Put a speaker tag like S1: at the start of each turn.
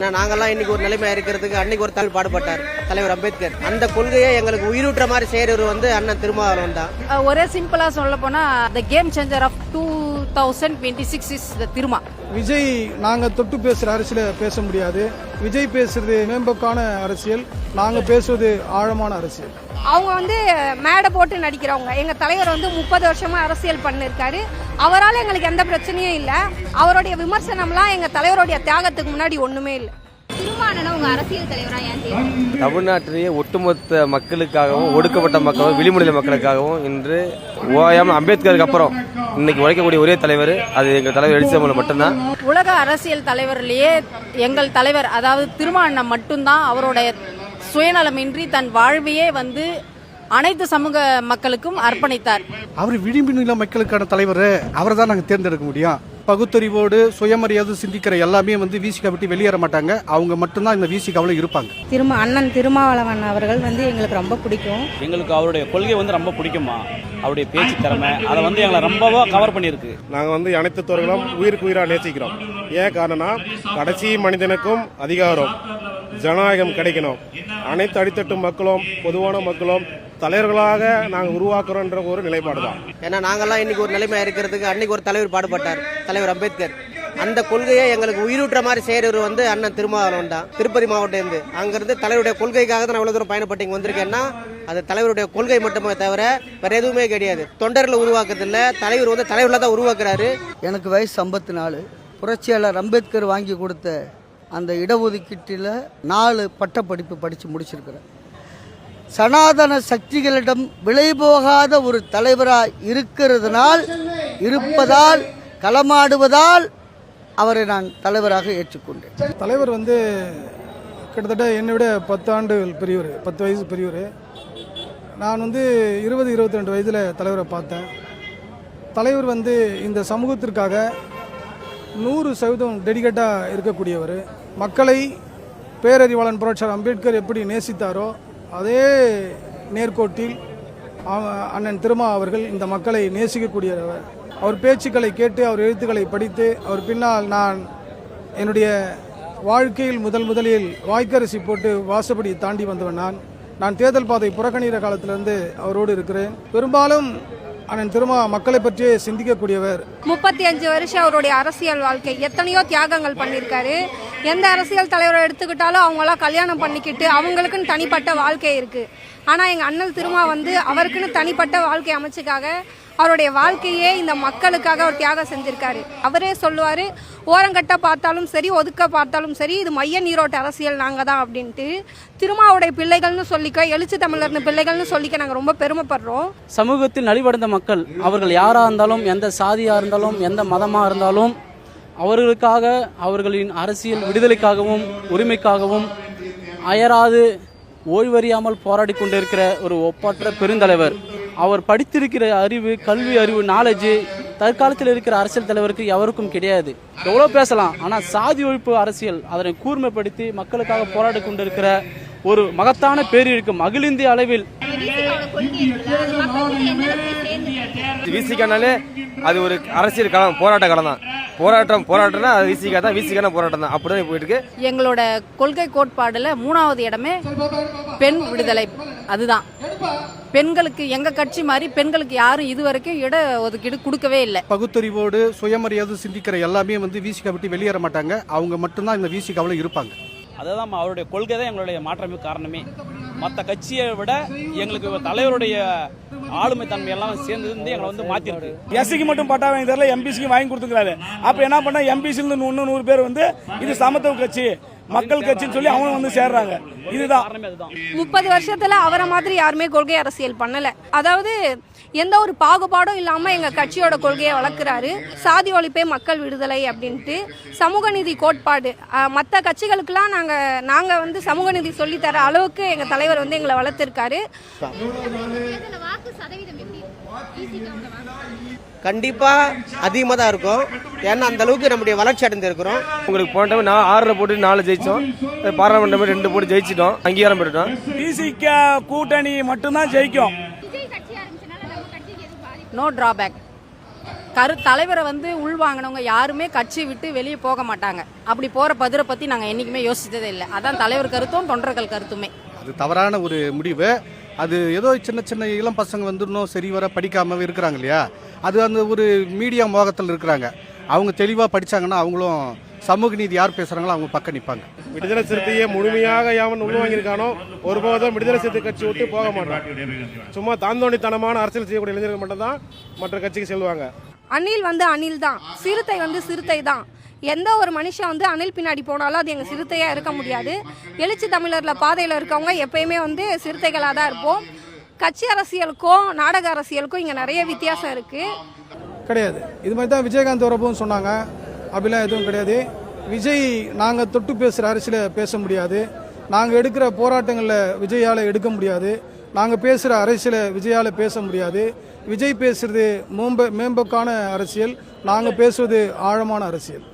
S1: நாங்கெல்லாம் இன்னைக்கு ஒரு நிலைமை இருக்கிறதுக்கு அன்னைக்கு ஒரு தமிழ் பாடுபட்டார் தலைவர் அம்பேத்கர். அந்த கொள்கையை எங்களுக்கு உயிரூற்ற மாதிரி செய்யறவர் வந்து அண்ணன் திருமாவளவன் தான்.
S2: ஒரே சிம்பிளா சொல்ல போனா the game changer of 2026 is the Thiruma.
S3: Vijay நாங்க தொட்டு பேசுற அரசியல பேச முடியாது. விஜய் பேசுறது மேம்போக்கான அரசியல், நாங்க பேசுவது ஆழமான அரசியல்.
S4: அவங்க வந்து மேடை போட்டு நடிக்கிறவங்க. எங்க தலைவர் வந்து 30 வருஷமா அரசியல் பண்ணிருக்காரு. அவரால் எங்களுக்கு எந்த பிரச்சனையும் இல்லை. அவருடைய விமர்சனம்லாம் எங்க தலைவருடைய தியாகத்துக்கு முன்னாடி ஒண்ணுமே இல்லை.
S5: தமிழ்நாட்டிலேயே ஒட்டுமொத்த மக்களுக்காகவும் ஒடுக்கப்பட்ட மக்களும் விளிம்புநிலை மக்களுக்காகவும் இன்று ஓயாமல் அம்பேத்கருக்கு அப்புறம் இன்னைக்கு உழைக்கக்கூடிய ஒரே தலைவர் அது எங்கள் தலைவர் எடிசன் மட்டும்தான்.
S2: உலக அரசியல் தலைவர்லேயே எங்கள் தலைவர் அதாவது திருமா அண்ணன் மட்டும்தான் அவருடைய சுயநலமின்றி தன் வாழ்வையே வந்து அனைத்து சமூக மக்களுக்கும் அர்ப்பணித்தார்.
S3: அவர் விளிம்புநிலை மக்களுக்கான தலைவர், அவரை தான் நாங்கள் தேர்ந்தெடுக்க முடியும். பகுத்தறிவோடு சுயமரியாதை சிந்திக்கிற எல்லாமே வந்து விசிகா விட்டு வெளியேற மாட்டாங்க. அவங்க மட்டும்தான் இந்த விசிகாவில் இருப்பாங்க.
S6: அண்ணன் திருமாவளவன் அவர்கள் வந்து எங்களுக்கு ரொம்ப பிடிக்கும்.
S7: எங்களுக்கு அவருடைய கொள்கை வந்து ரொம்ப பிடிக்குமா, அவருடைய பேச்சு திறமை அதை வந்து எங்களை ரொம்பவோ கவர் பண்ணியிருக்கு.
S8: நாங்கள் வந்து அனைத்து துறைகளும் உயிருக்கு உயிராக நேசிக்கிறோம். ஏன் காரணம்னா கடைசி மனிதனுக்கும் அதிகாரம் ஜனநாயகம் கிடைக்கணும். அனைத்து அடித்தட்டு மக்களும் பொதுவான மக்களும் தலைவர்களாக நாங்கள் உருவாக்குறோன்ற ஒரு நிலைப்பாடு தான்.
S1: ஏன்னா நாங்கெல்லாம் இன்னைக்கு ஒரு நிலைமை இருக்கிறதுக்கு அன்னைக்கு ஒரு தலைவர் பாடுபட்டார் தலைவர் அம்பேத்கர். அந்த கொள்கையை எங்களுக்கு உயிரூற்ற மாதிரி செய்யறவர் வந்து அண்ணன் திருமாவளவன் தான். திருப்பதி மாவட்டம் இருந்து அங்கிருந்து தலைவருடைய கொள்கைக்காக தான் அவ்வளவு தூரம் பயணப்பட்டு இங்க வந்திருக்கேன்னா அது தலைவருடைய கொள்கை மட்டுமே தவிர வேற எதுவுமே கிடையாது. தொண்டர்களை உருவாக்குறதில்ல, தலைவர் வந்து தலைவர்ல தான் உருவாக்குறாரு.
S9: எனக்கு வயசு 54. புரட்சியாளர் அம்பேத்கர் வாங்கி கொடுத்த அந்த இடஒதுக்கீட்டில் 4 பட்டப்படிப்பு படித்து முடிச்சிருக்கிறேன். சனாதன சக்திகளிடம் விளைபோகாத ஒரு தலைவராக இருப்பதால் களமாடுவதால் அவரை நான் தலைவராக ஏற்றுக்கொண்டேன்.
S3: தலைவர் வந்து கிட்டத்தட்ட என்னை விட 10 ஆண்டுகள் பெரியவர், 10 வயசு பெரியவர். நான் வந்து 20-22 வயதில் தலைவரை பார்த்தேன். தலைவர் வந்து இந்த சமூகத்திற்காக 100% டெடிகேட்டாக இருக்கக்கூடியவர். மக்களை பேரறிவாளன் புரட்சியாளர் அம்பேத்கர் எப்படி நேசித்தாரோ அதே நேர்கோட்டில் அண்ணன் திருமா அவர்கள் இந்த மக்களை நேசிக்கக்கூடியவர். அவர் பேச்சுக்களை கேட்டு அவர் எழுத்துக்களை படித்து அவர் பின்னால் நான் என்னுடைய வாழ்க்கையில் முதலில் வாய்க்கரிசி போட்டு வாசப்படி தாண்டி வந்தவன். நான் தேர்தல் பாதை புறக்கணிகிற காலத்திலிருந்து அவரோடு இருக்கிறேன். பெரும்பாலும் அண்ணன் திருமா மக்களை பற்றியே சிந்திக்கக்கூடியவர்.
S4: 35 வருஷம் அவருடைய அரசியல் வாழ்க்கை எத்தனையோ தியாகங்கள் பண்ணியிருக்காரு. எந்த அரசியல் தலைவரை எடுத்துக்கிட்டாலும் அவங்களாம் கல்யாணம் பண்ணிக்கிட்டு அவங்களுக்குன்னு தனிப்பட்ட வாழ்க்கை இருக்கு. ஆனா எங்க அண்ணல் திருமா வந்து அவருக்குன்னு தனிப்பட்ட வாழ்க்கை அமைச்சுக்காக அவருடைய வாழ்க்கையே இந்த மக்களுக்காக அவர் தியாகம் செஞ்சிருக்காரு. அவரே சொல்லுவாரு, ஓரங்கட்ட பார்த்தாலும் சரி ஒதுக்க பார்த்தாலும் சரி இது மைய நீரோட்ட அரசியல் நாங்க தான் அப்படின்ட்டு. திருமாவுடைய பிள்ளைகள்னு சொல்லிக்க, எழுச்சி தமிழர்னு பிள்ளைகள்னு சொல்லிக்க நாங்க ரொம்ப பெருமைப்படுறோம்.
S7: சமூகத்தில் நலிவடைந்த மக்கள் அவர்கள் யாரா இருந்தாலும், எந்த சாதியா இருந்தாலும், எந்த மதமா இருந்தாலும் அவர்களுக்காக அவர்களின் அரசியல் விடுதலைக்காகவும் உரிமைக்காகவும் அயராது ஓய்வறியாமல் போராடி கொண்டிருக்கிற ஒரு ஒப்பற்ற பெருந்தலைவர். அவர் படித்திருக்கிற அறிவு, கல்வி அறிவு, நாலேஜ் தற்காலத்தில் இருக்கிற அரசியல் தலைவருக்கு எவருக்கும் கிடையாது. எவ்வளோ பேசலாம், ஆனால் சாதி ஒழிப்பு அரசியல் அதனை கூர்மைப்படுத்தி மக்களுக்காக போராடி கொண்டிருக்கிற ஒரு மகத்தான பேரிழுக்கும் அகில இந்திய அளவில்.
S5: விசிகானாலே அது ஒரு அரசியல் களம், போராட்ட களம் தான். போராட்டம்னா அது விசிகா தான், விசிகான போராட்டம் தான். அப்படிதான் போயிட்டு இருக்கு.
S2: எங்களோட கொள்கை கோட்பாடுல 3வது இடமே பெண் விடுதலை. அதுதான் பெண்களுக்கு எங்க கட்சி மாதிரி பெண்களுக்கு யாரும் இதுவரைக்கும் இட ஒதுக்கீடு கொடுக்கவே இல்லை.
S3: பகுத்தறிவோடு சுயமரியாதை சிந்திக்கிற எல்லாமே வந்து விசிகா விட்டு வெளியேற மாட்டாங்க. அவங்க மட்டும்தான் இந்த விசிகாவில் இருப்பாங்க.
S7: அதுதான் அவருடைய கொள்கை தான் எங்களுடைய மாற்றமே காரணமே. மற்ற கட்சியை விட எங்களுக்கு தலைவருடைய ஆளுமை தன்மை எல்லாம் சேர்ந்து எங்களை வந்து மாற்றிருக்கு.
S10: எஸ்சிக்கு மட்டும் பட்டா வாங்கி தரல, எம்பிசிக்கு வாங்கி கொடுத்துக்கிறாரு. அப்ப என்ன பண்ணா எம்பிசில இருந்து 100 பேர் வந்து இது சமத்துவ கட்சி மக்கள் கட்சின்னு சொல்லி அவங்க வந்து சேர்றாங்க. இதுதான்
S4: 30 வருஷத்துல அவரை மாதிரி யாருமே கொள்கை அரசியல் பண்ணல. அதாவது எந்த ஒரு பாகுபாடும் இல்லாம எங்க கட்சியோட கொள்கையை வளர்க்கிறாரு. சாதி ஒழிப்பே மக்கள் விடுதலை அப்படின்ட்டு சமூக நீதி கோட்பாடு. மற்ற கட்சிகளுக்கெல்லாம் நாங்க வந்து சமூக நீதி சொல்லித்தர அளவுக்கு எங்க தலைவர் வந்து எங்களை வளர்த்திருக்காரு.
S1: கண்டிப்பா அதிகமாக தான் இருக்கும். ஏன்னா அந்த அளவுக்கு நம்முடைய வளர்ச்சி அடைந்திருக்கிறோம்.
S5: உங்களுக்கு போன டைம் 6 போட்டு 4 ஜெயிச்சோம். பார்லமெண்ட் 2 போட்டு ஜெயிச்சிட்டோம், அங்கீகாரம் பெற்றுட்டோம்.
S10: விசிகா கூட்டணி மட்டும்தான் ஜெயிக்கும்.
S2: No drawback. தலைவரை வந்து உள்வாங்கினவங்க யாருமே கட்சி விட்டு வெளியே போக மாட்டாங்க. அப்படி போகிற பதிரை பற்றி நாங்கள் என்றைக்குமே யோசித்ததே இல்லை. அதான் தலைவர் கருத்தும் தொண்டர்கள் கருத்துமே.
S11: அது தவறான ஒரு முடிவு. அது ஏதோ சின்ன சின்ன இளம் பசங்க வந்து இன்னும் சரி வர படிக்காமல் இருக்கிறாங்க இல்லையா, அது அந்த ஒரு மீடியா மோகத்தில் இருக்கிறாங்க. அவங்க தெளிவாக படித்தாங்கன்னா அவங்களும் சமூக நீதி யார் பேசுகிறாங்களோ அவங்க பக்கம் நிற்பாங்க.
S8: விடுதலை சிறுத்தையை முழுமையாக யாவன் உள்வாங்கியிருக்கானோ ஒருபோதும் விடுதலை சிறுத்தை கட்சி விட்டு போக மாட்டான். சும்மா தாந்தோண்டித்தனமான அரசியல் செய்யக்கூடிய இளைஞர்கள் மட்டும்தான் மற்ற கட்சிக்கு செல்வாங்க.
S4: அணில் வந்து அணில் தான், சிறுத்தை வந்து சிறுத்தை தான். எந்த ஒரு மனுஷன் வந்து அணில் பின்னாடி போனாலும் அது எங்கள் சிறுத்தையாக இருக்க முடியாது. எழுச்சி தமிழரில் பாதையில் இருக்கவங்க எப்பயுமே வந்து சிறுத்தைகளாக தான் இருப்போம். கட்சி அரசியலுக்கும் நாடக அரசியலுக்கும் இங்கே நிறைய வித்தியாசம் இருக்குது.
S3: கிடையாது. இது மாதிரி தான் விஜயகாந்த் வரப்போன்னு சொன்னாங்க. அப்படிலாம் எதுவும் கிடையாது. விஜய் நாங்கள் தொட்டு பேசுகிற அரசியலை பேச முடியாது. நாங்கள் எடுக்கிற போராட்டங்களில் விஜயால் எடுக்க முடியாது. நாங்கள் பேசுகிற அரசியலை விஜயால் பேச முடியாது. விஜய் பேசுகிறது மேம்போக்கான அரசியல், நாங்கள் பேசுவது ஆழமான அரசியல்.